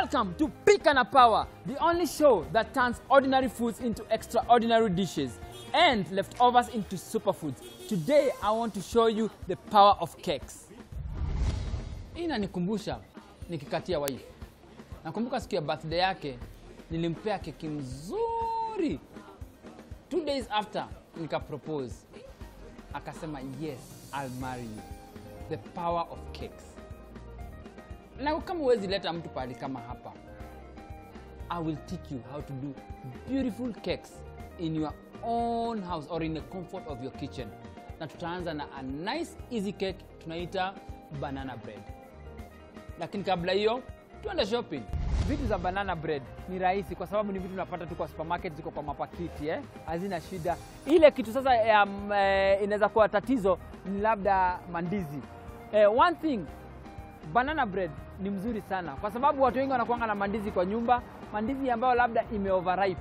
Welcome to PikaNaPower, the only show that turns ordinary foods into extraordinary dishes and leftovers into superfoods. Today, I want to show you the power of cakes. Inanikumbusha nikikatia wife. Nakumbuka siku ya birthday yake, nilimpea keki mzuri. 2 days after, nika propose. Akasema, yes, I'll marry you. The power of cakes. Na kama huwezi leta mtu pali kama hapa, I will teach you how to do beautiful cakes in your own house or in the comfort of your kitchen. Na tutaanza na a nice easy cake tunaita banana bread. Lakini kabla hiyo, tuende shopping. Vitu za banana bread ni rahisi kwa sababu ni vitu unapata tu kwa supermarket, ziko kwa mapakiti, hazina shida. Ile kitu sasa inaweza kuwa tatizo ni labda mandizi. One thing, banana bread ni mzuri sana kwa sababu watu wengi wanakuanga na mandizi kwa nyumba, mandizi ambayo labda overripe.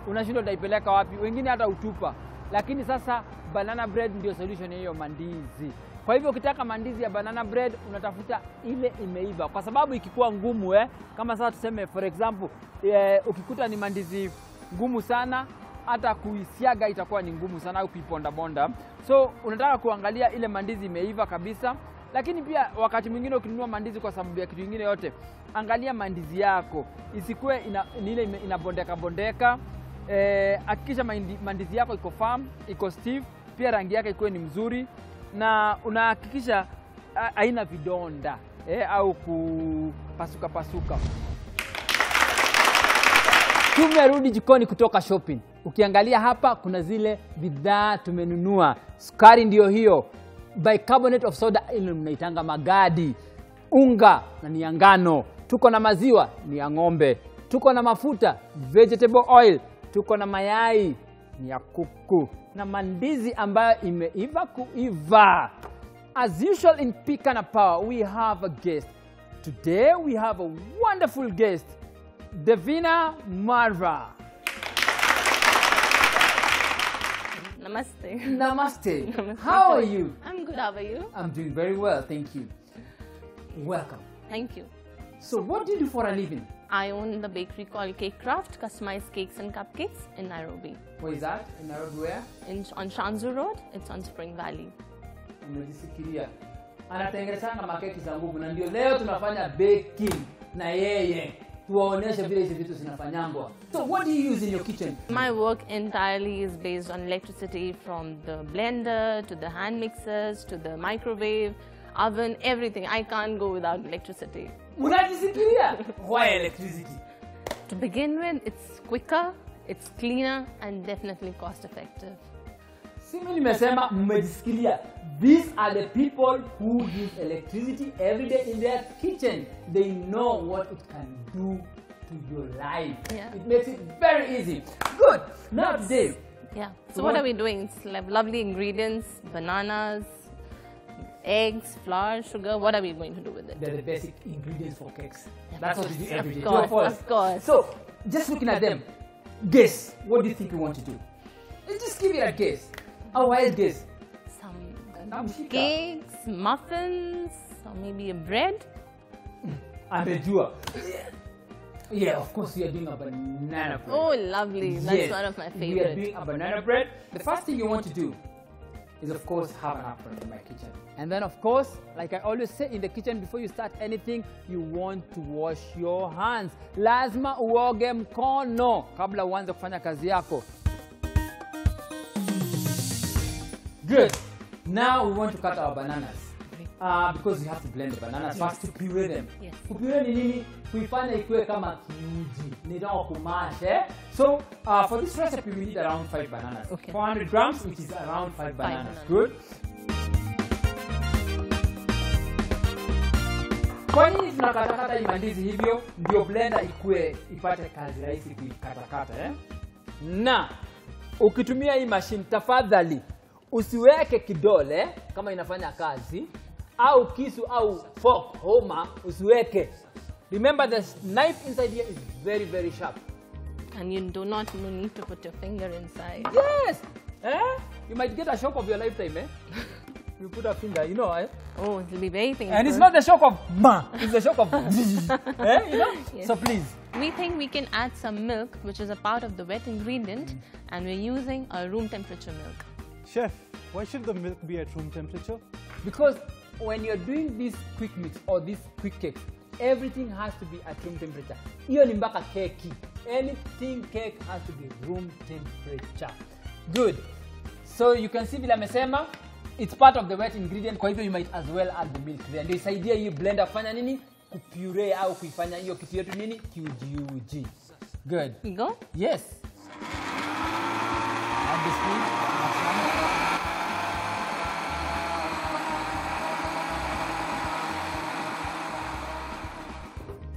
Unashindwa utaipeleka wapi? Wengine hata utupa. Lakini sasa banana bread ndio solution ya hiyo mandizi. Kwa hivyo ukitaka mandizi ya banana bread unatafuta ile imeiva kwa sababu ikikuwa ngumu kama sasa tuseme for example ukikuta ni mandizi ngumu sana, hata kuisiaga itakuwa ni ngumu sana au kuiponda bonda. So unataka kuangalia ile mandizi imeiva kabisa. Lakini pia wakati mwingine ukinunua mandizi kwa sababu ya kitu kingine yote, angalia mandizi yako isikuwe ni ile inabondeka bondeka. Hakikisha mandizi yako iko firm, iko stiff, pia rangi yake ikuwe ni mzuri na unahakikisha haina vidonda au kupasuka pasuka. Tumerudi jikoni kutoka shopping. Ukiangalia hapa kuna zile bidhaa tumenunua. Sukari ndio hiyo. Bicarbonate of soda ile mnaitanga magadi. Unga na ni ya ngano. Tuko na maziwa ni ya ng'ombe. Tuko na mafuta vegetable oil. Tuko na mayai ni ya kuku. Na mandizi ambayo imeiva kuiva. As usual in PikaNaPower, we have a guest. Today we have a wonderful guest, Davina Marva. Namaste. Namaste. Namaste. How are you? I'm good. How are you? I'm doing very well, thank you. Welcome. Thank you. So what do you do for a living? I own the bakery called Cake Craft, customized cakes and cupcakes in Nairobi. Where is that? In Nairobi where? On Shanzu Road, it's on Spring Valley. Umejisikilia. Anatengeneza makeki za nguvu na ndio leo tunafanya baking na yeye. Tuwaoneshe vile hizi vitu zinafanyangwa. So what do you use in your kitchen? My work entirely is based on electricity, from the blender to the hand mixers to the microwave, oven, everything. I can't go without electricity. Unajisikilia? Why electricity? To begin with, it's quicker, it's cleaner, and definitely cost effective. Simi nimesema mmejisikilia. These are the people who use electricity every day in their kitchen. They know what it can do to your life. Yeah. It makes it very easy. Good. Now today. Yeah. So what are we doing? It's lovely ingredients, bananas, eggs, flour, sugar. What are we going to do with it? They're the basic ingredients for cakes. Yeah, That's what you do every day. Of course. So, just looking at them, guess, what do you think you want to do? Just give it a guess. A wild guess. Some cakes, muffins, or maybe a bread. Amejua. Yeah, of course we are doing a banana bread. Oh, lovely. That's one of my favorites. We are doing a banana bread. The first thing you want to do is, of course, have an apron in my kitchen. And then, of course, like I always say in the kitchen, before you start anything, you want to wash your hands. Lazima uoge mkono kabla uanze kufanya kazi yako. Good. Now we want to cut our bananas. Because we have to blend the bananas first to puree them. Yes. Kupuree ni nini? Kuifanya ikuwe kama kiuji. Ndio kumash. So for this recipe we need around 5 bananas. Okay. 400 grams, which is around 5 bananas. Good. Kwa nini tunakatakata hii mandizi hivyo? Ndio blender ipate kazi rahisi kuikatakata. Na ukitumia hii machine, tafadhali usiweke kidole kama inafanya kazi, au kisu au fork homa usiweke. Remember, the knife inside here is very, very sharp. And you do not need to put your finger inside. Yes! You might get a shock of your lifetime. you put a finger, you know, eh? Oh, it will be very painful. And it's not the shock of ma, it's the shock of eh? You know? Yes. So please. We think we can add some milk, which is a part of the wet ingredient, and we're using a room temperature milk. Chef, why should the milk be at room temperature? Because when you're doing this quick mix or this quick cake, everything has to be at room temperature. Hiyo ni mpaka keki. Anything cake has to be room temperature. Good. So you can see vile amesema, it's part of the wet ingredient, kwa hivyo you might as well add the milk there. Ndio isaidia hii blender kufanya nini? Kupuree au kuifanya hiyo kitu yetu nini? QGUG. Good. You go? Yes. Add the speed.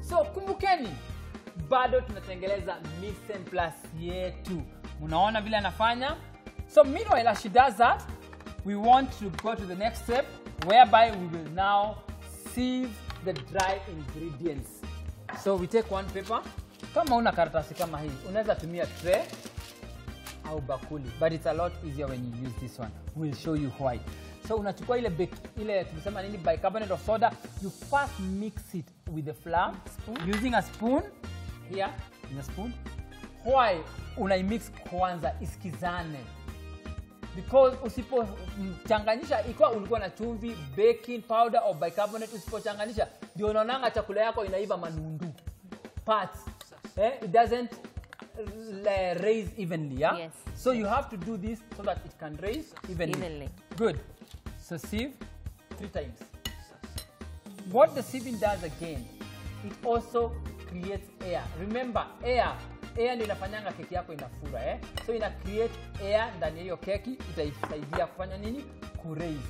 So kumbukeni, bado tunatengeleza mise en place yetu. Unaona vile anafanya? So meanwhile as she does that, we want to go to the next step whereby we will now sieve the dry ingredients. So we take one paper. Kama una karatasi kama hii, unaweza tumia tray au bakuli, but it's a lot easier when you use this one. We'll show you why. So unachukua ile tulisema nini, bicarbonate of soda, you first mix it with the flour using a spoon. Here is a spoon. Why unaimix kwanza isikizane? Because usipochanganyisha, ikiwa ulikuwa na chumvi, baking powder or bicarbonate, usipochanganyisha ndio unaonanga chakula yako inaiva manundu parts. It doesn't raise evenly, yeah? Yes. So you have to do this so that it can raise evenly. Good. So sieve 3 times. What the sieving does again, it also creates air. Remember, air ndio inafanyanga keki yako inafura, eh? So ina create air ndani hiyo keki, itaisaidia kufanya nini? Raise.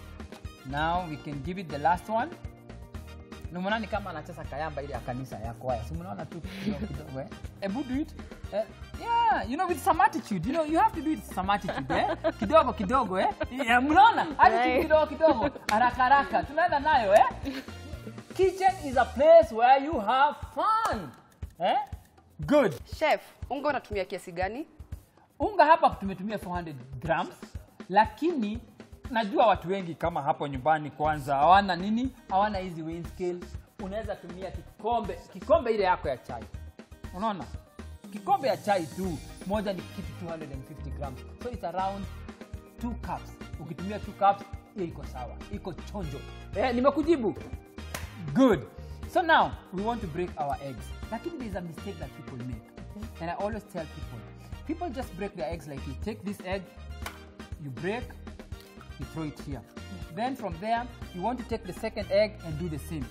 Now we can give it the last one. Unaona ni kama anacheza kayamba ile ya kanisa yako haya. Si unaona tu kidogo eh? Ebu do it. Yeah, you know, with some attitude. You know, you have to do it with some attitude, eh? Kidogo eh? Yeah, unaona? Attitude kidogo. Haraka. Tunaenda nayo, eh? Kitchen is a place where you have fun. Eh? Good. Chef, unga unatumia kiasi gani? Unga hapa tumetumia 400 grams, lakini najua watu wengi kama hapo nyumbani kwanza hawana nini? Hawana hizi weighing scale. Unaweza tumia kikombe ile yako ya chai. Unaona? Kikombe ya chai tu, moja ni kitu 250 grams. So it's around 2 cups. Ukitumia 2 cups, hiyo iko sawa. Iko chonjo. Nimekujibu. Good. So now we want to break our eggs. Lakini there is a mistake that people make. And I always tell people just break their eggs like you take this egg, you break, you throw it here. Then from there, you want to take the second egg and do the same.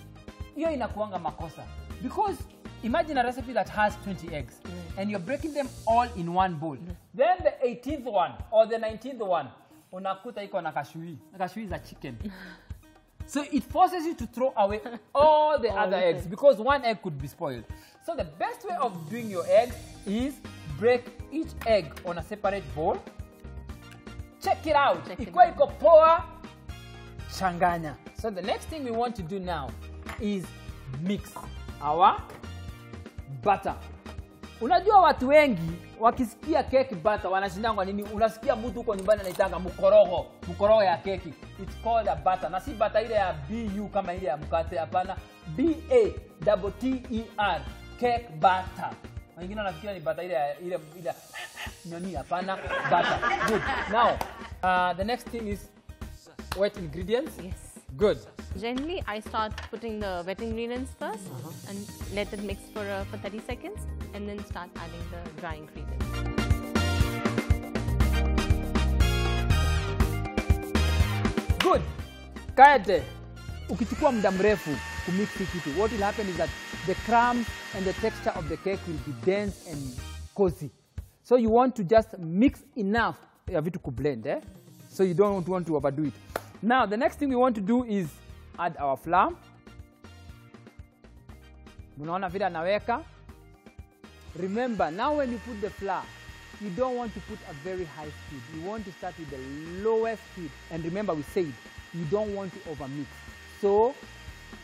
Hiyo inakuanga makosa. Because imagine a recipe that has 20 eggs and you're breaking them all in one bowl. Then the 18th one or the 19th one, unakuta iko na kashui. Kashui is a chicken. So it forces you to throw away all the other eggs because one egg could be spoiled. So the best way of doing your eggs is break each egg on a separate bowl. Check it out. Iko poa, changanya. So the next thing we want to do now is mix our butter. Unajua watu wengi wakisikia keki butter wanashindangwa nini? Unasikia mtu huko nyumbani anaitanga mkorogo ya keki. It's called a butter. Na si butter ile ya BU kama ile ya mkate, hapana. BATTER, cake butter. Wengine wanafikiria ni butter ile nani, hapana, butter. Good. Now, the next thing is wet ingredients. Yes. Good. Generally, I start putting the wet ingredients first and let it mix for 30 seconds and then start adding the dry ingredients. Good. Kaete, ukichukua muda mrefu kumix kitu, what will happen is that the crumbs and the texture of the cake will be dense and cozy. So you want to just mix enough ya vitu kublend, eh? So you don't want to overdo it. Now, the next thing we want to do is add our flour. Unaona vile anaweka. Remember, now when you put the flour, you don't want to put a very high speed. You want to start with the lowest speed. And remember, we said you don't want to overmix. So,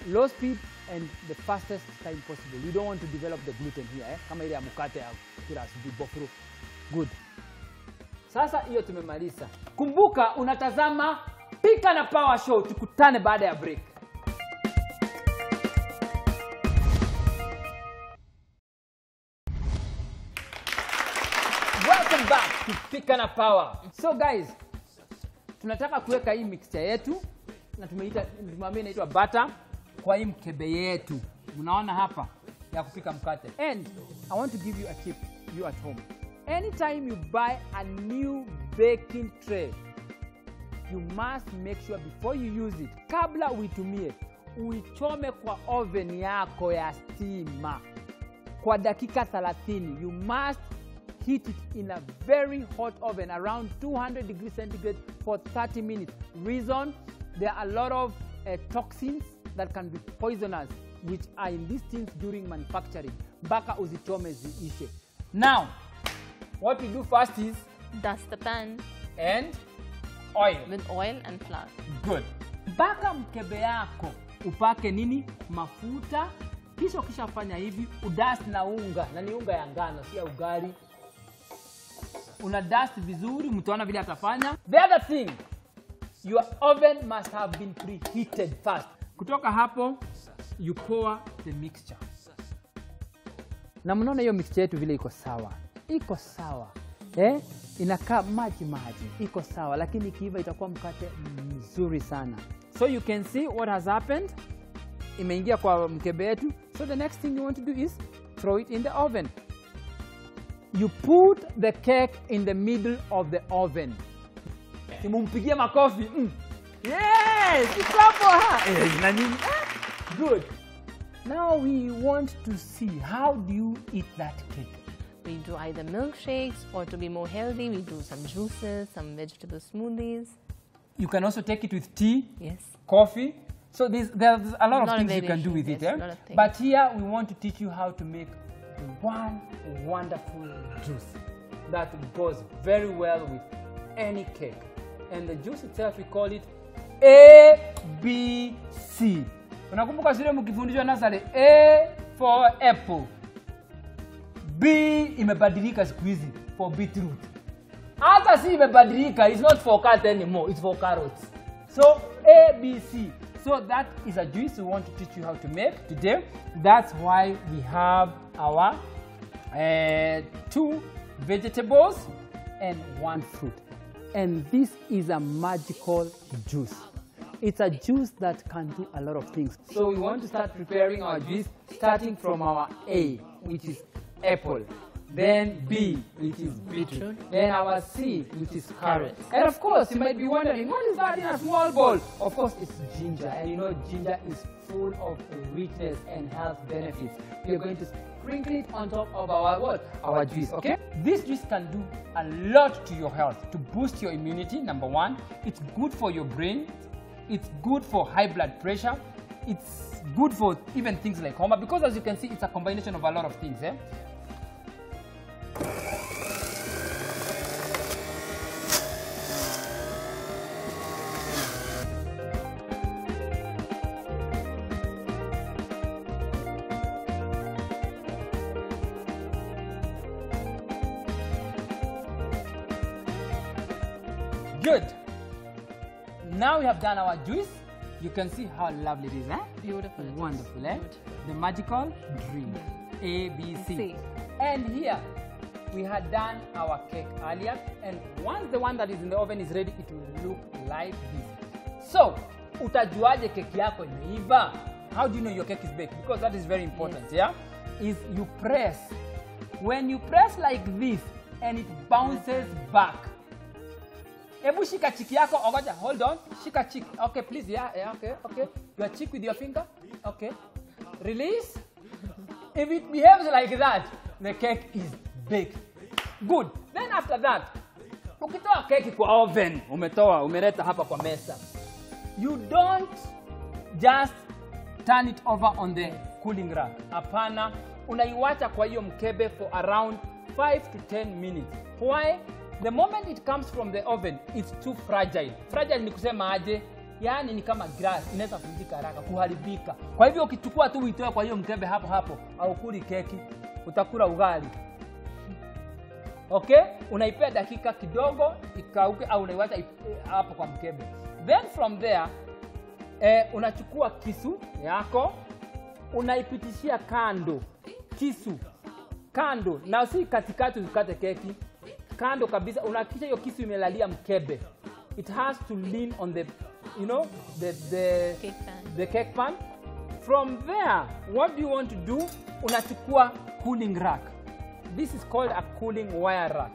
low speed and the fastest time possible. You don't want to develop the gluten here, eh? Kama ile ya mkate ya kila asubuhi bofro. Good. Sasa hiyo tumemaliza. Kumbuka unatazama Pika na Power Show, tukutane baada ya break. Welcome back to Pika na Power. So guys, tunataka kuweka hii mixture yetu na tumemwambia inaitwa butter kwa hii mkebe yetu. Unaona hapa ya kupika mkate. And I want to give you a tip, you at home. Anytime you buy a new baking tray, you must make sure before you use it, kabla uitumie, uichome kwa oven yako ya stima kwa dakika 30. You must heat it in a very hot oven around 200 degrees centigrade for 30 minutes. Reason, there are a lot of toxins that can be poisonous which are in these things during manufacturing. Baka uzichome ziishe. Now, what we do first is Dust the pan and oil. with oil and flour. Good. Baka mkebe yako upake nini? Mafuta. Kisha ukishafanya hivi, udust na unga. Na ni unga ya ngano, si ya ugali. Una dust vizuri, mtaona vile atafanya. The other thing, your oven must have been preheated first. Kutoka hapo, you pour the mixture. Na mnaona hiyo mixture yetu vile iko sawa. Iko sawa. Inakaa maji. Iko sawa, lakini ikiiva itakuwa mkate mzuri sana. So you can see what has happened. Imeingia kwa mkebe yetu. So the next thing you want to do is throw it in the oven. You put the cake in the middle of the oven. Mumpigie makofi. Yes! It's up for her. Good. Now we want to see, how do you eat that cake? We do either milkshakes, or to be more healthy, we do some juices, some vegetable smoothies. You can also take it with tea, Yes. coffee. So there's a lot of things you can do variations, with it. yes, a lot of things. But here we want to teach you how to make one wonderful juice that goes very well with any cake. And the juice itself, we call it ABC. Unakumbuka zile mkifundishwa nasari? A for apple. B imebadilika siku hizi for beetroot. Hata si imebadilika, it's not for cat anymore, it's for carrots. So ABC. So that is a juice we want to teach you how to make today. That's why we have our 2 vegetables and 1 fruit. And this is a magical juice. It's a juice that can do a lot of things. So we want to start preparing our juice starting from our A, which is apple. Then B, which is beetroot. Then our C, which is carrot. And of course, you might be wondering, what is that in a small bowl? Of course, it's ginger. And you know, ginger is full of richness and health benefits. We are going to sprinkle it on top of our what? Our juice, okay? This juice can do a lot to your health, to boost your immunity, number 1. It's good for your brain. It's good for high blood pressure. It's good for even things like coma, because as you can see, it's a combination of a lot of things. Good. Now we have done our juice. You can see how lovely it is, eh? Beautiful. Wonderful, eh? The magical drink. A, B, C. C. And here, we had done our cake earlier. And once the one that is in the oven is ready, it will look like this. So, utajuaje keki yako imeiva? How do you know your cake is baked? Because that is very important, yeah? Is you press. When you press like this, and it bounces back. Ebu shika chiki yako, ogoja, hold on. Shika chiki. Okay, please, yeah, okay. Your cheek with your finger. Okay. Release. If it behaves like that, the cake is baked. Good. Then after that, ukitoa keki kwa oven, umeleta hapa kwa mesa. You don't just turn it over on the cooling rack. Hapana, unaiwacha kwa hiyo mkebe for around 5 to 10 minutes. Why? The moment it comes from the oven, it's too fragile. Fragile ni kusema aje? Yaani ni kama grass, inaweza kuvunjika haraka, kuharibika. Kwa hivyo ukichukua tu uitoe kwa hiyo mkebe hapo, au kuli keki, utakula ugali. Okay? Unaipea dakika kidogo ikauke, au unaiwacha hapo kwa mkebe. Then from there, unachukua kisu yako, unaipitishia kando. Kisu kando, na si katikati ukate keki. Kando kabisa, unahakikisha hiyo kisu imelalia mkebe. It has to lean on the, you know, the cake pan. From there, what do you want to do? Unachukua cooling rack. This is called a cooling wire rack.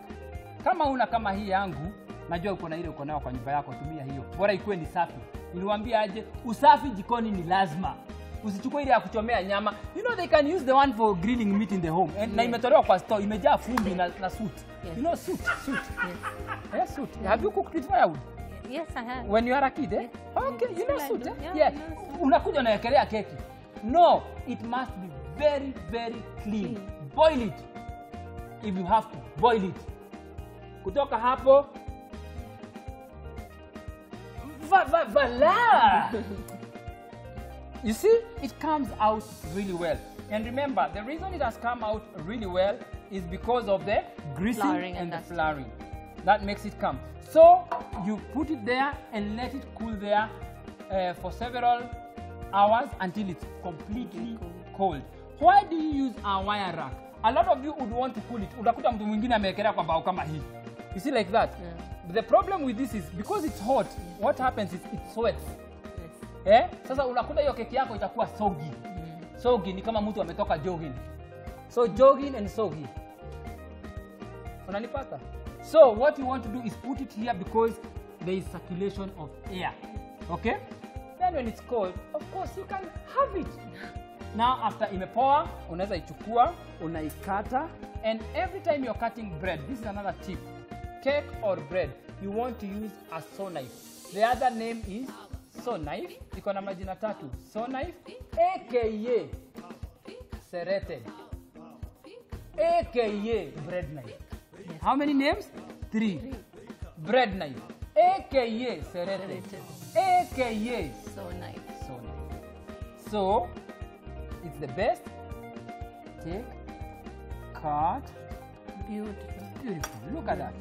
Kama una kama hii yangu, najua uko na ile uko nayo kwa nyumba yako, tumia hiyo. Bora ikuwe ni safi. Niliwaambia aje, usafi jikoni ni lazima. Usichukue ile ya kuchomea nyama. You know they can use the one for grilling meat in the home. And na imetolewa kwa store, imejaa fumbi na soot. You know soot. Yes, soot. Have you cooked with firewood? Yes, I have. When you are a kid, eh? Yes. Okay, you know soot, eh? Yeah. Unakuja unawekelea keki. No, it must be very, very clean. Boil it. If you have to, boil it. Kutoka hapo, voila! You see, it comes out really well. And remember, the reason it has come out really well is because of the greasing and the flouring. That makes it come. So, you put it there and let it cool there for several hours until it's completely cold. Why do you use a wire rack? A lot of you would want to cool it. Unakuta mtu mwingine amewekelea kwa bao kama hii. You see like that? Yeah. But the problem with this is because it's hot, what happens is it sweats. Sasa unakuta hiyo keki yako itakuwa soggy. Soggy ni kama mtu ametoka jogging. So jogging and soggy. Unanipata? So what you want to do is put it here because there is circulation of air. Okay? Then when it's cold, of course you can have it. Now after imepoa, unaweza ichukua, unaikata, and every time you're cutting bread, this is another tip. Cake or bread, you want to use a saw knife. The other name is saw knife. Iko na majina tatu. Saw knife, aka serrated, aka bread knife. Yes. How many names? 3. Bread knife, aka serrated, aka saw knife. Saw knife. So it's the best. Take, cut. Beautiful. Look at that.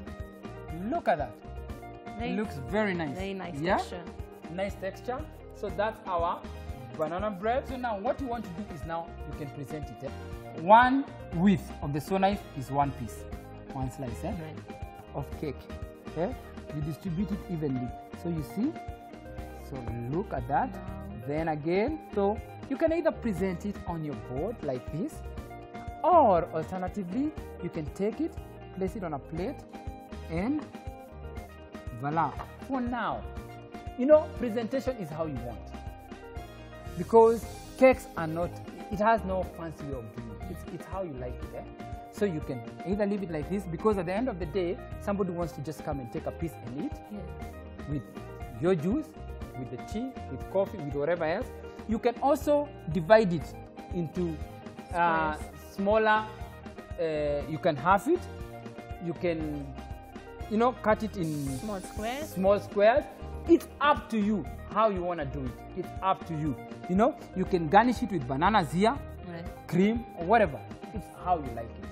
Look at that. It looks very nice. Very nice texture. Nice texture. So that's our banana bread. So now what you want to do is now you can present it. One width of the saw knife is 1 piece. 1 slice of cake. You distribute it evenly. So you see? So look at that. Then again, so you can either present it on your board like this, or alternatively, you can take it, place it on a plate, and voila. For now, you know, presentation is how you want. Because cakes are not, it has no fancy way of doing it. It's how you like it. So you can either leave it like this, because at the end of the day, somebody wants to just come and take a piece and eat with your juice, with the tea, with coffee, with whatever else. You can also divide it into smaller, you can half it, you can, you know, cut it in small squares. It's up to you how you want to do it. It's up to you. You know, you can garnish it with bananas here, cream, or whatever. It's how you like it.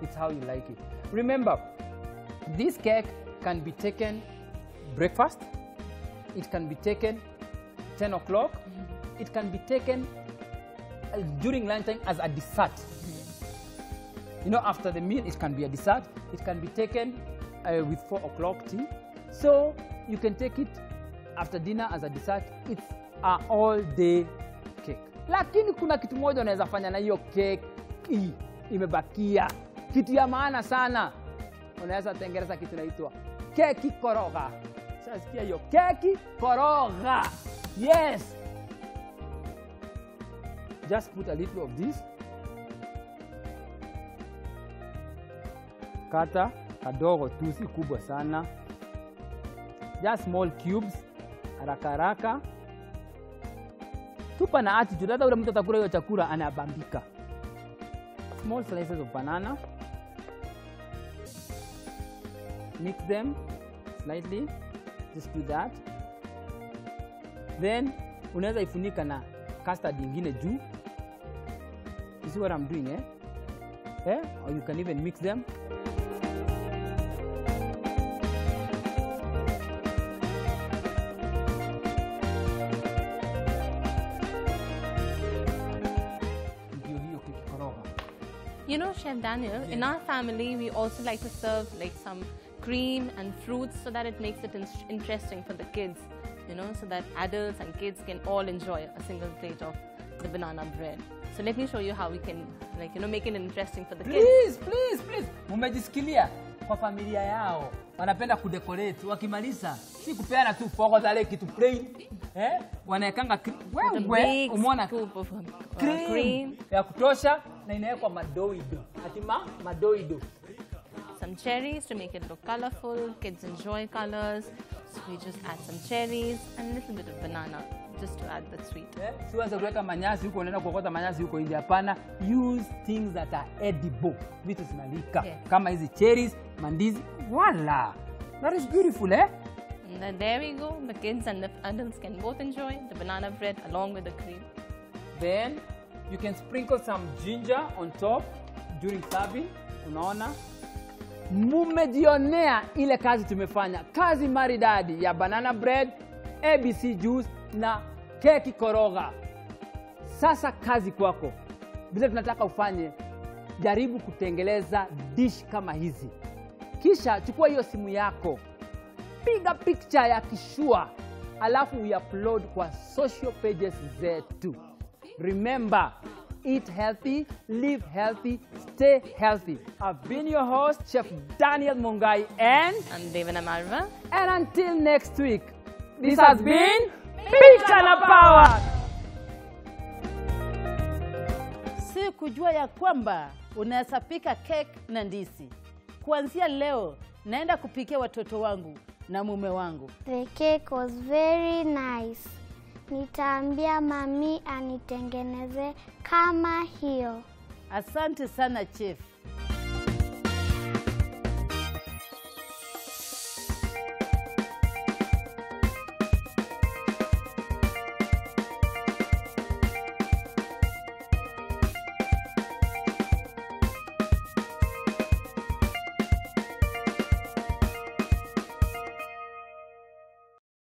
It's how you like it. Remember, this cake can be taken breakfast. It can be taken 10 o'clock. It can be taken during lunchtime as a dessert. You know, after the meal, it can be a dessert. It can be taken with 4 o'clock tea. So you can take it after dinner as a dessert. It's an all-day cake. Lakini kuna kitu moja unaweza fanya na hiyo cake imebakia. Kitu ya maana sana. Unaweza tengeneza kitu inaitwa keki koroga. Sasa sikia hiyo keki koroga. Yes. Just put a little of this. Kata kadogo tu, si kubwa sana. Just small cubes, haraka haraka. Tupa na attitude, hata ule mtu atakula hiyo chakula anabambika. Small slices of banana. Mix them slightly. Just do that. Then unaweza ifunika na custard ingine juu. You see what I'm doing, or you can even mix them. You know, Chef Daniel, in our family, we also like to serve like some cream and fruits so that it makes it interesting for the kids, you know, so that adults and kids can all enjoy a single plate of the banana bread. So let me show you how we can, like, you know, make it interesting for the kids. Please. Mumejisikilia kwa familia yao. Wanapenda kudecorate. Wakimaliza, si kupeana tu fogo za leki tu plain. Wanaekanga wewe umeona cream ya kutosha na inawekwa madoido. Hatima madoido. Some cherries to make it look colorful. Kids enjoy colors. So we just add some cherries and a little bit of banana just to add the sweet. Si uanze kuweka manyasi huko, unaenda kuokota manyasi huko nje, hapana. Use things that are edible. Vitu zinalika. Kama hizi cherries, mandizi. Voila. That is beautiful, eh? And then there we go. The kids and the adults can both enjoy the banana bread along with the cream. Then you can sprinkle some ginger on top during serving. Unaona? Mumejionea ile kazi tumefanya. Kazi maridadi ya banana bread, ABC juice na keki koroga. Sasa kazi kwako. Bila tunataka ufanye, jaribu kutengeleza dish kama hizi. Kisha chukua hiyo simu yako. Piga picture ya kishua. Alafu uiupload kwa social pages zetu. Remember, eat healthy, live healthy, stay healthy. I've been your host, Chef Daniel Mungai, and I'm Devana Marva. And until next week, this has been PikaNaPower. Si kujua ya kwamba unaweza pika cake na ndizi. Kuanzia leo naenda kupikia watoto wangu na mume wangu. The cake was very nice. Nitaambia mami anitengeneze kama hiyo. Asante sana chef.